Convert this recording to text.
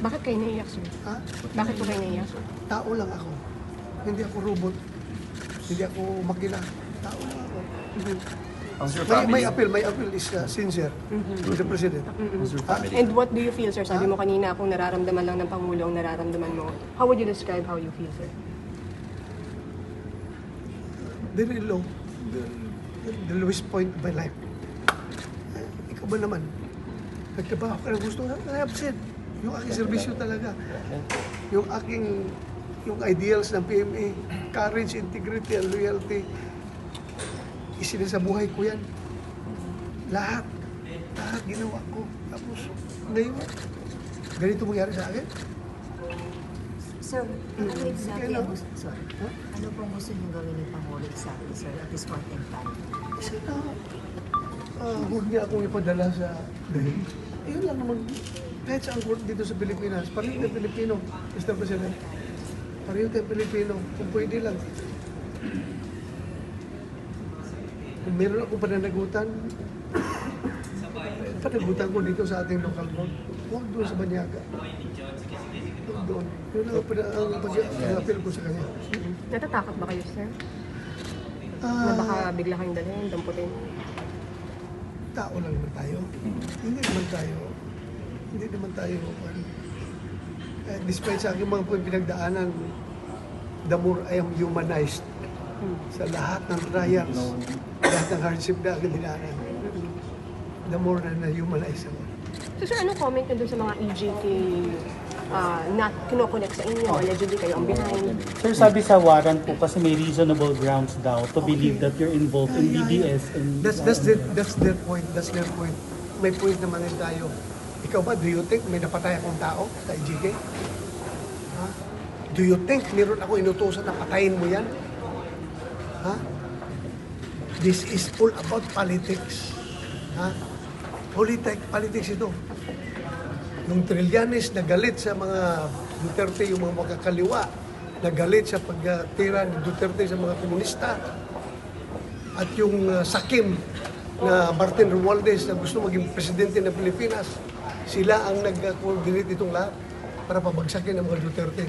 Bakit kayo naiyak, sir? Ha? Bakit po kayo naiyak? Tao lang ako. Hindi ako robot. Hindi ako makina. Tao lang ako. How's your May family? appeal is sincere to the President. How's your family? And what do you feel, sir? Sabi mo kanina, kung nararamdaman lang ng Pangulo ang nararamdaman mo. How would you describe how you feel, sir? Very low. The lowest point of my life. Ikaw ba naman? Nagtrabaho ka ng gusto nga, I-absent. Yung aking servisyo talaga. Yung ideals ng PMA, courage, integrity, and loyalty, isinasabuhay ko yan. Lahat ginawa ko. Tapos, ngayon, ganito mangyari sa akin. Sir, ano exactly Kailan? ang gusto, sorry, ano pong gusto niyong gawin ng Pangulo exactly, sir, at this point in time? Sana, huwag niya akong ipadala sa dahil. Yun lang naman, kahit sa court dito sa Pilipinas, pareho tayo Pilipino, Mr. President. Pareho tayo Pilipino, kung pwede lang. Kung meron akong pananagutan ko dito sa ating local court. Huwag doon sa Banyaga. Huwag doon. Yun ang pag-appeal ko sa kanya. Natatakot ba kayo, sir? Na Ah, baka bigla kayong dalhin, damputin? tao lang naman tayo. Hindi naman tayo. Despite sa aking mga pinagdaanan, the more I am humanized sa lahat ng trials, lahat ng hardship na aking dinaanan, the more na humanize ako. So, sir, anong comment nyo dun sa mga EJK na kinoconnect sa inyo? Allegedly kayo ang behind. Sir, sabi sa warrant po kasi may reasonable grounds daw to believe that you're involved in BDS and That's their point. That's their point. May point naman din tayo. Ikaw ba, do you think may napatay akong tao sa IGK? Ha? Do you think meron ako inutusan na patayin mo yan? Ha? This is all about politics. Ha? Politics ito. Yung Trillanes na galit sa mga Duterte, yung mga makakaliwa, na galit sa pagtira ni Duterte sa mga komunista. At yung Sakim na Martin Romualdez na gusto maging presidente ng Pilipinas, sila ang nag-coordinate itong lahat para pabagsakin ang mga Duterte.